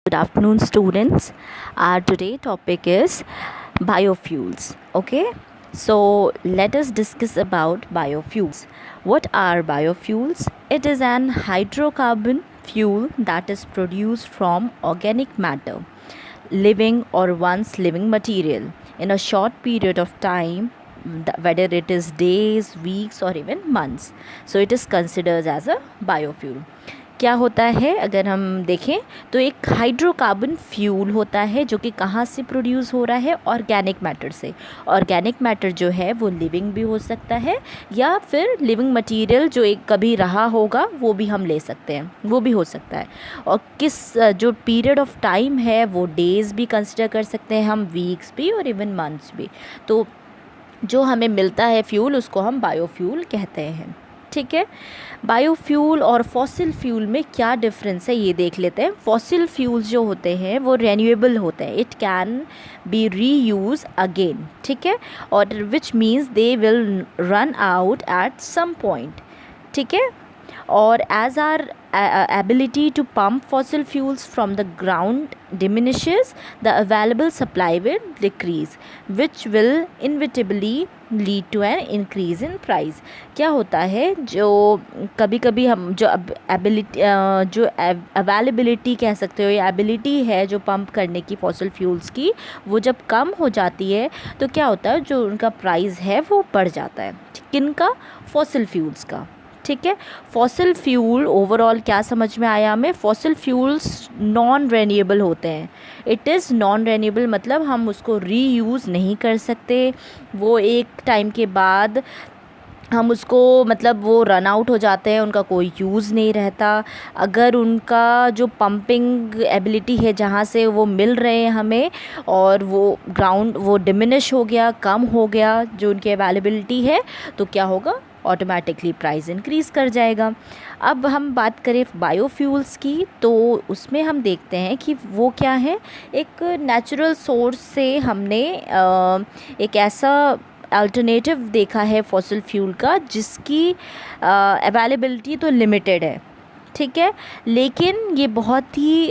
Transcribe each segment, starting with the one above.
Good afternoon, students. Our today topic is biofuels. Okay, so let us discuss about biofuels. What are biofuels? It is an hydrocarbon fuel that is produced from organic matter, living or once living material, in a short period of time, whether it is days, weeks, or even months. So it is considered as a biofuel. क्या होता है अगर हम देखें तो एक hydrocarbon fuel होता है जो कि कहाँ से प्रोड्यूस हो रहा है, ऑर्गेनिक मैटर से। ऑर्गेनिक मैटर जो है वो लिविंग भी हो सकता है या फिर लिविंग मटेरियल जो एक कभी रहा होगा वो भी हम ले सकते हैं, वो भी हो सकता है। और किस जो पीरियड ऑफ टाइम है वो डेज़ भी कंसिडर कर सकते हैं हम, वीक्स भी और इवन मंथ्स भी। तो जो हमें मिलता है फ्यूल उसको हम बायोफ्यूल कहते हैं। ठीक है, बायोफ्यूल और फॉसिल फ्यूल में क्या डिफरेंस है ये देख लेते हैं। फॉसिल फ्यूल्स जो होते हैं वो रेन्यूएबल होते हैं, it can be reuse again. ठीक है, और which means they will run out at some point. ठीक है, और as our ability to pump fossil fuels from the ground diminishes, the available supply will decrease, which will inevitably lead to an increase in price। क्या होता है, जो कभी कभी हम जो अवेलेबिलिटी कह सकते हो या एबिलिटी है जो पंप करने की फॉसिल फ्यूल्स की, वो जब कम हो जाती है तो क्या होता है, जो उनका प्राइस है वो बढ़ जाता है। किनका? फॉसिल फ्यूल्स का। ठीक है, फॉसिल फ्यूल ओवरऑल क्या समझ में आया हमें? फॉसिल फ्यूल्स नॉन रेन्यूएबल होते हैं। इट इज़ नॉन रेन्यूएबल मतलब हम उसको रीयूज़ नहीं कर सकते, वो एक टाइम के बाद हम उसको मतलब वो रन आउट हो जाते हैं, उनका कोई यूज़ नहीं रहता। अगर उनका जो पंपिंग एबिलिटी है जहाँ से वो मिल रहे हैं हमें, और वो ग्राउंड वो डिमिनिश हो गया, कम हो गया जो उनकी अवेलेबिलिटी है, तो क्या होगा, ऑटोमेटिकली प्राइस इंक्रीज़ कर जाएगा। अब हम बात करें बायोफ्यूल्स की, तो उसमें हम देखते हैं कि वो क्या है। एक नेचुरल सोर्स से हमने एक ऐसा अल्टरनेटिव देखा है फॉसिल फ्यूल का जिसकी अवेलेबिलिटी तो लिमिटेड है। ठीक है, लेकिन ये बहुत ही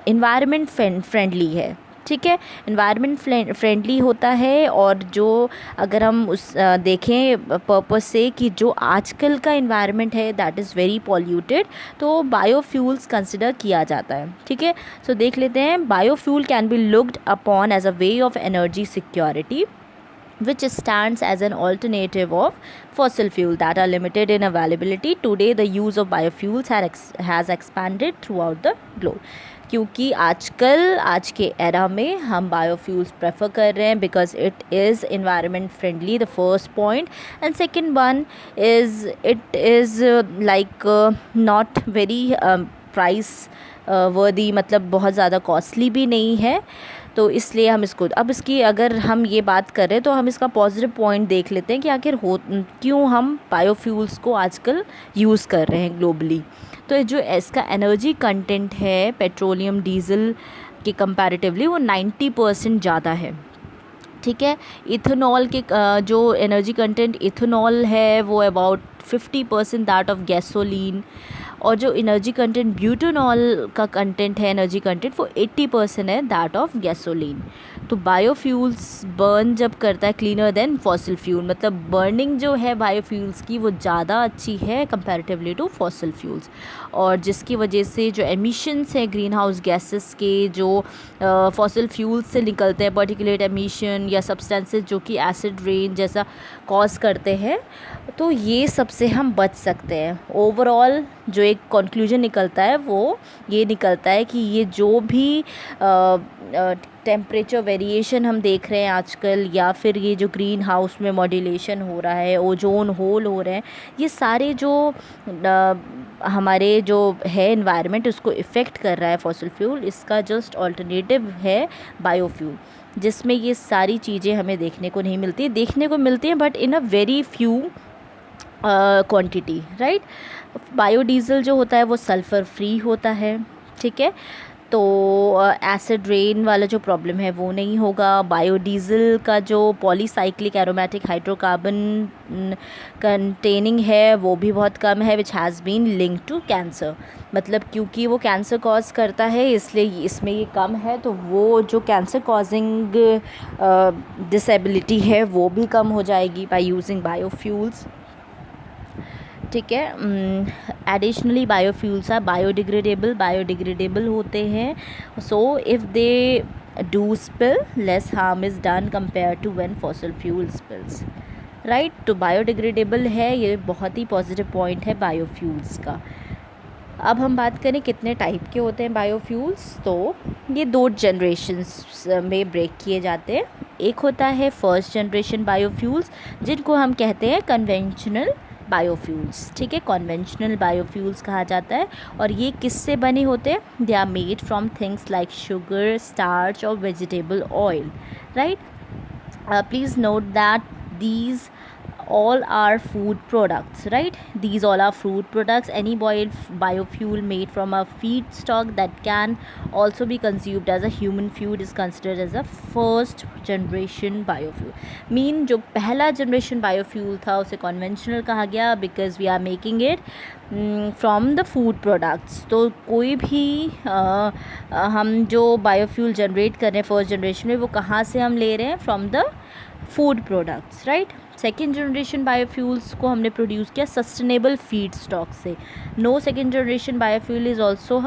इन्वायरमेंट फ्रेंडली है। ठीक है, इन्वायरमेंट फ्रेंडली होता है, और जो अगर हम उस देखें पर्पस से कि जो आजकल का इन्वायरमेंट है दैट इज़ वेरी पॉल्यूटेड, तो बायोफ्यूल्स कंसिडर किया जाता है। ठीक है, सो देख लेते हैं। Biofuel can be looked upon as a way of energy security, which stands as an alternative of fossil fuel that are limited in availability. Today the use of biofuels has expanded throughout the globe, क्योंकि आजकल आज के era में हम biofuels prefer कर रहे हैं because it is environment friendly, the first point. And second one is it is like not very price वर्दी, मतलब बहुत ज़्यादा कॉस्टली भी नहीं है, तो इसलिए हम इसको अब इसकी अगर हम ये बात करें तो हम इसका पॉजिटिव पॉइंट देख लेते हैं कि आखिर क्यों हम बायोफ्यूल्स को आजकल यूज़ कर रहे हैं ग्लोबली। तो जो इसका एनर्जी कंटेंट है पेट्रोलियम डीजल के कंपैरेटिवली वो 90% ज़्यादा है। ठीक है, इथेनॉल के जो एनर्जी कंटेंट इथेनॉल है वो अबाउट 50% दैट ऑफ गैसोलीन, और जो एनर्जी कंटेंट ब्यूटेनॉल का कंटेंट है एनर्जी कंटेंट वो 80% है दैट ऑफ गैसोलीन। तो बायोफ्यूल्स बर्न जब करता है क्लीनर देन फॉसिल फ्यूल, मतलब बर्निंग जो है बायोफ्यूल्स की वो ज़्यादा अच्छी है कंपैरेटिवली टू फॉसिल फ्यूल्स, और जिसकी वजह से जो एमिशंस हैं ग्रीन हाउस गैसेस के जो फॉसिल फ्यूल्स से निकलते हैं, पर्टिकुलेट एमिशन या सब्सटेंसेस जो कि एसिड रेन जैसा कॉज करते हैं, तो ये सबसे हम बच सकते हैं। ओवरऑल जो एक कंक्लूजन निकलता है वो ये निकलता है कि ये जो भी टेम्परेचर वेरिएशन हम देख रहे हैं आजकल, या फिर ये जो ग्रीन हाउस में मॉड्यूलेशन हो रहा है, ओजोन होल हो रहे हैं, ये सारे जो हमारे जो है एनवायरनमेंट उसको इफ़ेक्ट कर रहा है फॉसिल फ्यूल, इसका जस्ट ऑल्टरनेटिव है बायोफ्यूल, जिसमें ये सारी चीज़ें हमें देखने को नहीं मिलती, देखने को मिलती हैं but in a very few quantity, right. Biodiesel जो होता है वो सल्फ़र फ्री होता है। ठीक है, तो एसिड रेन वाला जो प्रॉब्लम है वो नहीं होगा। बायोडीज़ल का जो पॉलीसाइक्लिक एरोमेटिक हाइड्रोकार्बन कंटेनिंग है वो भी बहुत कम है, which has been link to cancer. मतलब क्योंकि वो कैंसर कॉज करता है इसलिए इसमें ये कम है, तो वो जो कैंसर कॉजिंग डिसेबिलिटी है वो भी कम हो जाएगी बाय यूजिंग बायोफ्यूल्स। ठीक है। एडिशनली बायोफ्यूल्स आर बायोडिग्रेडेबल होते हैं, so if they do spill less harm is done compare to when fossil fuel spills, right. तो बायोडिग्रेडेबल है, ये बहुत ही पॉजिटिव पॉइंट है बायोफ्यूल्स का। अब हम बात करें कितने टाइप के होते हैं बायोफ्यूल्स, तो ये 2 जनरेशन्स में ब्रेक किए जाते हैं। एक होता है फर्स्ट जनरेशन बायोफ्यूल्स, जिनको हम कहते हैं कन्वेंशनल बायोफ्यूल्स। ठीक है, कन्वेंशनल बायोफ्यूल्स कहा जाता है। और ये किससे बने होते हैं? They are made from things like sugar, starch और vegetable oil, right. Please note that these all are food products, right? These all are food products. Any biofuel made from a feedstock that can also be consumed as a human food is considered as a first generation biofuel. Mean जो पहला generation biofuel था उसे conventional कहा गया because we are making it from the food products. तो कोई भी हम जो बायोफ्यूल जनरेट कर रहे हैं फर्स्ट जनरेशन में, वो कहाँ से हम ले रहे हैं? From the food products, right. Second generation biofuels को हमने प्रोड्यूस किया सस्टेनेबल फीड स्टॉक से। No second generation biofuel is also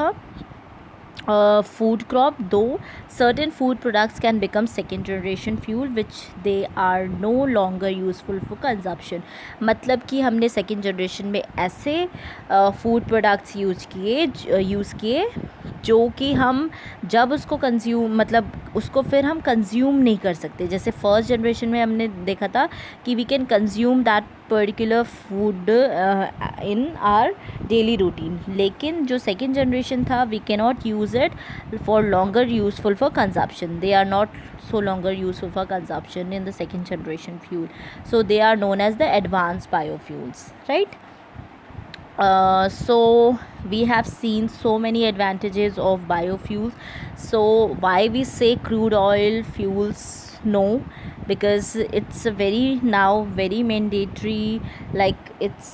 food crop, though certain food products can become second generation fuel which they are no longer useful for consumption. मतलब कि हमने second generation में ऐसे food products use किए जो कि हम जब उसको कंज्यूम मतलब उसको फिर हम कंज्यूम नहीं कर सकते। जैसे फर्स्ट जनरेशन में हमने देखा था कि we can consume that particular food in our daily routine, लेकिन जो सेकेंड जनरेशन था we can not use it for longer useful for consumption. They are not so longer useful for consumption in the second generation fuel, so they are known as the advanced biofuels, right. So we have seen so many advantages of biofuels. So why we say crude oil fuels? No, because it's a very mandatory, like it's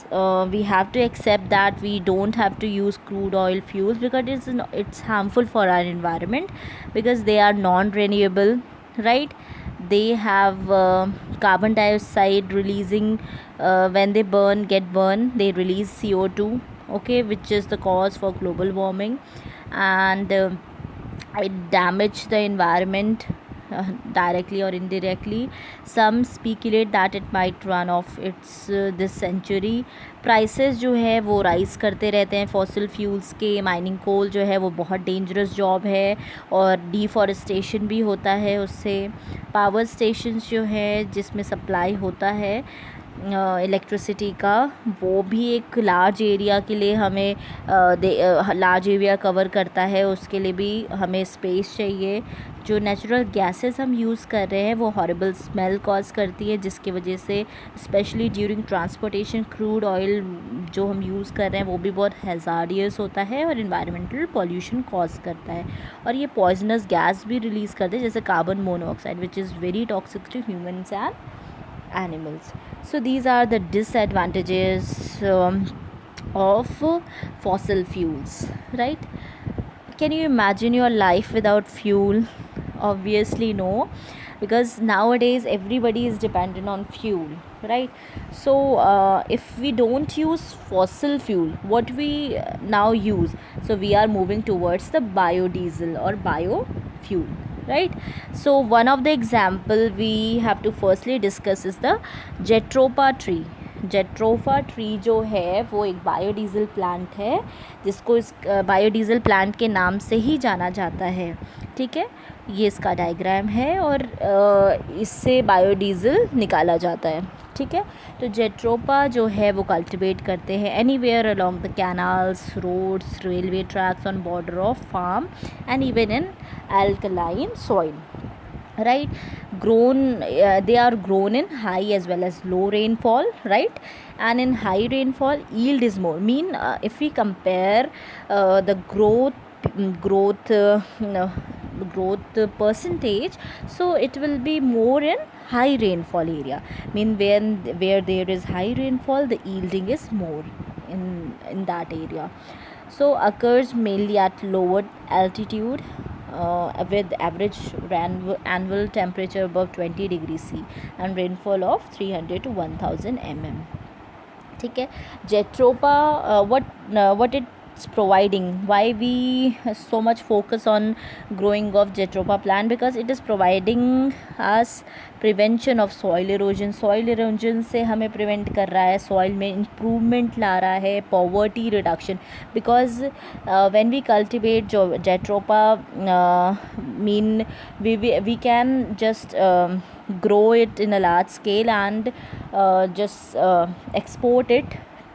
we have to accept that we don't have to use crude oil fuels because it's harmful for our environment, because they are non-renewable, right. They have carbon dioxide releasing, when they get burned they release CO2, okay, which is the cause for global warming, and it damage the environment directly or indirectly. Some speculate that it might run off its this century. Prices जो है वो rise करते रहते हैं fossil fuels के। Mining coal जो है वो बहुत डेंजरस जॉब है और डिफॉरेस्टेशन भी होता है उससे। पावर स्टेशंस जो है जिसमें सप्लाई होता है इलेक्ट्रिसिटी का, वो भी एक लार्ज एरिया के लिए हमें लार्ज एरिया कवर करता है, उसके लिए भी हमें स्पेस चाहिए। जो नेचुरल गैसेस हम यूज़ कर रहे हैं वो हॉरिबल स्मेल कॉज करती है, जिसकी वजह से specially during transportation crude oil जो हम यूज़ कर रहे हैं वो भी बहुत हैज़ार्डियस होता है और इन्वायरमेंटल पॉल्यूशन कॉज करता है। और ये पॉइजनस गैस भी रिलीज़ करते हैं जैसे carbon monoxide, which is very toxic to humans and animals. So these are the disadvantages of fossil fuels, right. Can you imagine your life without fuel? Obviously no, because nowadays everybody is dependent on fuel, right. So if we don't use fossil fuel, what we now use, so we are moving towards the biodiesel or biofuel, right. So one of the example we have to firstly discuss is the Jatropha tree. Jatropha tree जो है वो एक biodiesel plant है जिसको इस biodiesel plant के नाम से ही जाना जाता है, ठीक है। ये इसका डायग्राम है और इससे बायोडीज़ल निकाला जाता है, ठीक है। तो जेट्रोपा जो है वो कल्टिवेट करते हैं anywhere along the canals, roads, railway tracks, on border of farm and even in alkaline soil, right. They are grown in high as well as low rainfall, right. And in high rainfall yield is more, if we compare the growth growth percentage, so it will be more in high rainfall area. Mean where there is high rainfall, the yielding is more in that area. So occurs mainly at lower altitude, with average annual temperature above 20 degrees C and rainfall of 300 to 1000 mm. ठीक है. Jatropha, what it's providing, why we so much focus on growing of Jatropha plant, because it is providing us prevention of soil erosion से हमें prevent कर रहा है, soil में improvement ला रहा है, poverty reduction, because when we cultivate Jatropha, mean we can just grow it in a large scale and just export it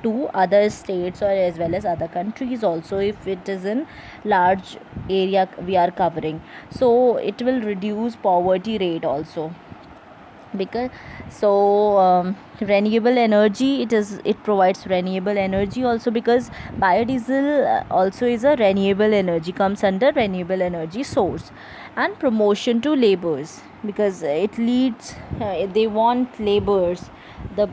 to other states or as well as other countries also, if it is in large area we are covering. So it will reduce poverty rate also, because renewable energy, it provides renewable energy also, because biodiesel also is a renewable energy, comes under renewable energy source. And promotion to laborers, because it leads, they want laborers, the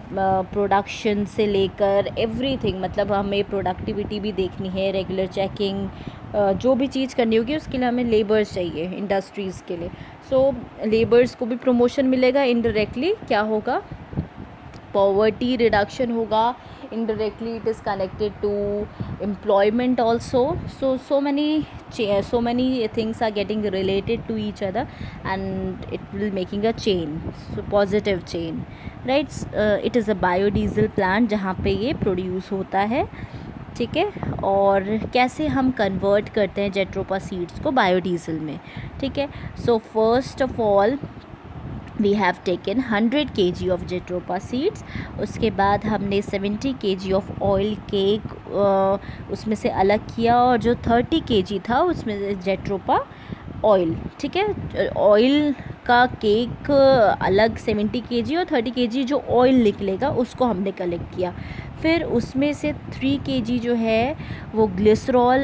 production से लेकर everything, मतलब हमें productivity भी देखनी है, regular checking, जो भी चीज़ करनी होगी उसके लिए हमें लेबर्स चाहिए इंडस्ट्रीज़ के लिए. सो लेबर्स को भी प्रमोशन मिलेगा, इनडायरेक्टली क्या होगा, पॉवर्टी रिडक्शन होगा, indirectly it is connected to employment also. So many things are getting related to each other and it will making a chain, so positive chain, right. It is a biodiesel plant जहाँ पे ये produce होता है, ठीक है. और कैसे हम कन्वर्ट करते हैं जेट्रोपा सीड्स को बायोडीज़ल में, ठीक है. So first of all we have taken 100 kg of Jatropha seeds. उसके बाद हमने 70 kg of oil cake उसमें से अलग किया, और जो 30 kg था उसमें Jatropha ऑयल, ठीक है. ऑयल का केक अलग 70 kg और 30 kg जो ऑयल निकलेगा उसको हमने कलेक्ट किया. फिर उसमें से 3 kg जो है वो ग्लिसरॉल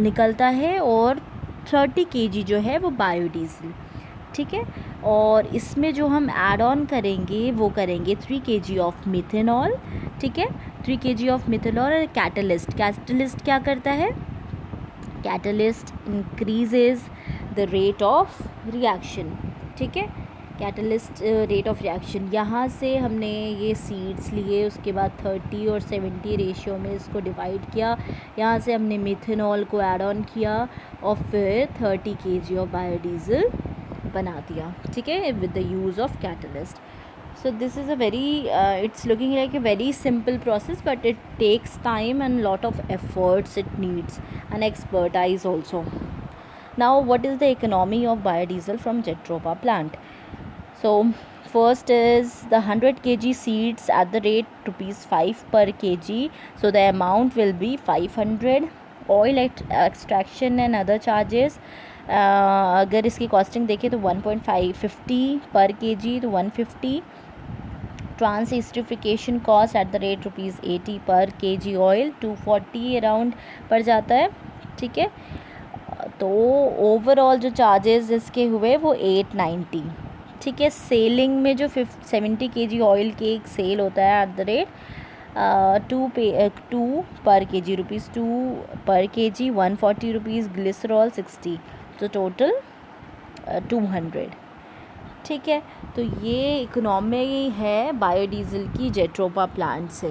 निकलता है, और 30 kg जो है वो बायोडीज़ल, ठीक है. और इसमें जो हम ऐड ऑन करेंगे वो करेंगे 3 kg ऑफ मिथेनॉल, ठीक है. 3 kg ऑफ मिथेनॉल और कैटलिस्ट क्या करता है, catalyst increases the rate of reaction, ठीक है. कैटलिस्ट रेट ऑफ रिएक्शन, यहाँ से हमने ये सीड्स लिए, उसके बाद 30 और 70 रेशियो में इसको डिवाइड किया, यहाँ से हमने मिथेनॉल को ऐड ऑन किया, और फिर 30 kg ऑफ बायोडीज़ल बना दिया, ठीक है, with the use of catalyst. So this is a very it's looking like a very simple process, but it takes time and lot of efforts it needs, and expertise also. Now what is the economy of biodiesel from Jatropha plant? So first is the 100 kg seeds at the rate ₹5 per kg, so the amount will be 500. Oil extraction and other charges, अगर इसकी costing देखें तो 1.50 पर kg, तो 150. Transesterification cost at the rate ₹80 per kg oil, 240 around पड़ जाता है, ठीक है. तो ओवरऑल जो चार्जेस इसके हुए वो 890, ठीक है. सेलिंग में जो 70 kg ऑयल केक सेल होता है एट द रेट 2 पर kg, ₹2 पर kg, 140 रुपीज़ ग्लिसरॉल 60, तो टोटल 200, ठीक है. तो ये इकोनॉमी है बायोडीज़ल की जेट्रोपा प्लांट से.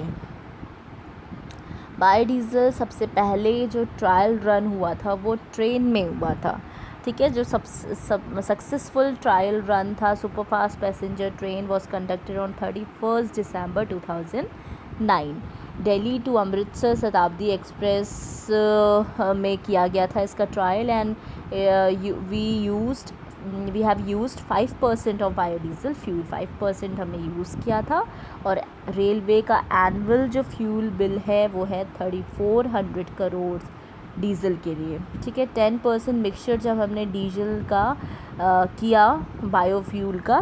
बायोडीज़ल सबसे पहले जो ट्रायल रन हुआ था वो ट्रेन में हुआ था, ठीक है. जो सक्सेसफुल ट्रायल रन था, superfast passenger train was conducted on 31 December 2009. Delhi to Amritsar Shatabdi express में किया गया था इसका trial, and we have used 5% of biodiesel fuel, 5% हमने यूज़ किया था. और रेलवे का एनुअल जो फ्यूल बिल है वो है 3400 करोड़ डीज़ल के लिए, ठीक है. 10% मिक्सचर जब हमने डीजल का किया बायोफ्यूल का,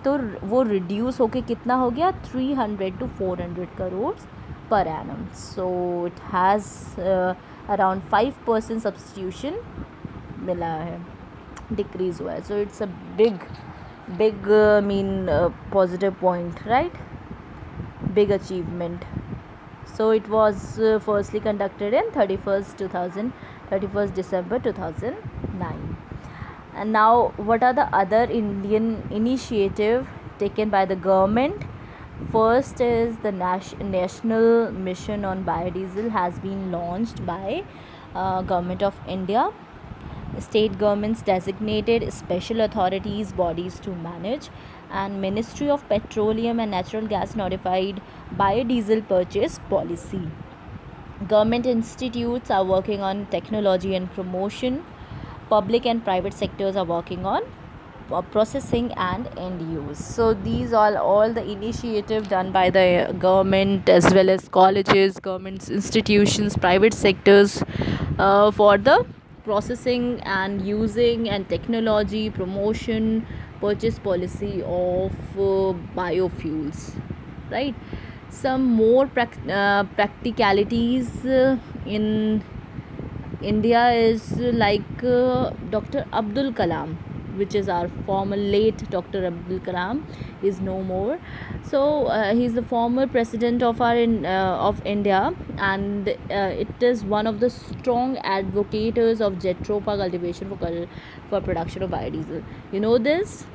तो वो रिड्यूस होके कितना हो गया, 300 to 400 crore per annum. So it has around 5% substitution मिला है, डिक्रीज हुआ है. So it's a big mean positive point, right, big achievement. So it was firstly conducted in 31st December 2009. And now what are the other Indian initiative taken by the government? First is the national mission on biodiesel has been launched by government of India. State governments designated special authorities bodies to manage, and Ministry of Petroleum and Natural Gas notified biodiesel purchase policy. Government institutes are working on technology and promotion. Public and private sectors are working on processing and end use. So these are all the initiative done by the government as well as colleges, government institutions, private sectors for the processing and using and technology promotion, purchase policy of biofuels, right. Some more practicalities in India is like Dr. Abdul Kalam, which is our former late Dr. Abdul Kalam, is no more. So he's the former president of of India, and it is one of the strong advocates of Jatropha cultivation for production of biodiesel. You know this.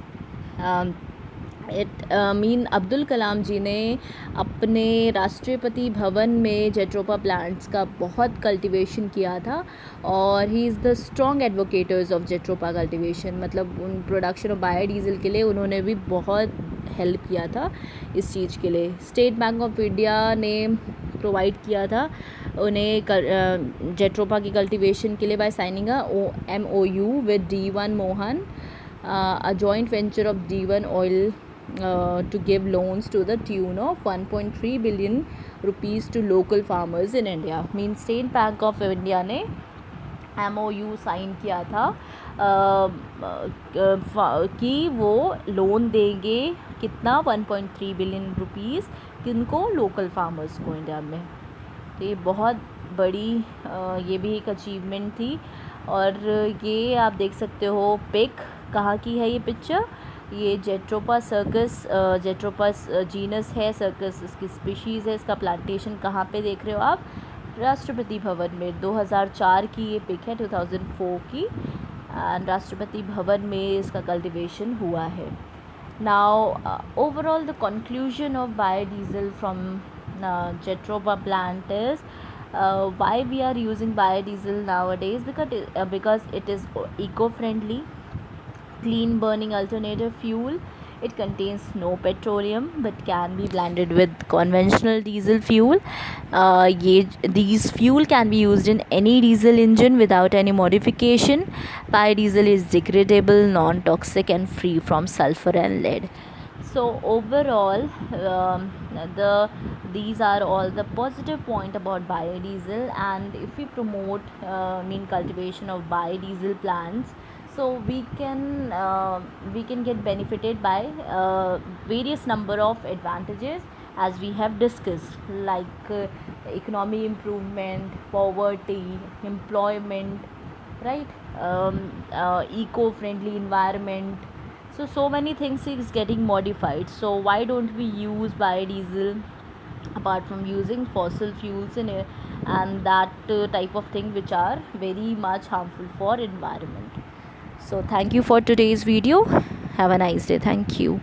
Abdul Kalam ji ने अपने राष्ट्रपति भवन में jatropha plants का बहुत cultivation किया था, और he is the strong advocators of jatropha cultivation. मतलब उन प्रोडक्शन ऑफ बायोडीज़ल के लिए उन्होंने भी बहुत हेल्प किया था इस चीज़ के लिए. स्टेट बैंक ऑफ इंडिया ने प्रोवाइड किया था उन्हें जेट्रोपा की कल्टीवेशन के लिए by signing MOU with D1 Mohan, a joint venture of D1 Oil, to give loans to the tune of 1.3 billion rupees to local farmers in India. Means State Bank of India ने MOU sign किया था कि वो loan देंगे कितना 1.3 billion rupees किनको, local farmers को India में. तो ये बहुत बड़ी ये भी एक अचीवमेंट थी. और ये आप देख सकते हो पिक कहाँ की है. ये पिक्चर ये जेट्रोपा सर्कस, जेट्रोपा जीनस है, सर्कस इसकी स्पीशीज़ है. इसका प्लांटेशन कहाँ पे देख रहे हो आप? राष्ट्रपति भवन में. 2004 की ये पिक है, 2004 की, एंड राष्ट्रपति भवन में इसका कल्टिवेशन हुआ है. Now overall the conclusion of biodiesel from jatropha plant is why we are using biodiesel nowadays, because it is eco-friendly, clean burning alternative fuel. It contains no petroleum but can be blended with conventional diesel fuel. These fuel can be used in any diesel engine without any modification. Biodiesel is degradable, non-toxic and free from sulfur and lead. So overall, these are all the positive point about biodiesel. And if we promote cultivation of biodiesel plants, so we can get benefited by various number of advantages as we have discussed, like economy improvement, poverty, employment, right, eco-friendly environment. So many things is getting modified. So why don't we use biodiesel apart from using fossil fuels in it and that type of thing which are very much harmful for environment. So thank you for today's video. Have a nice day. Thank you.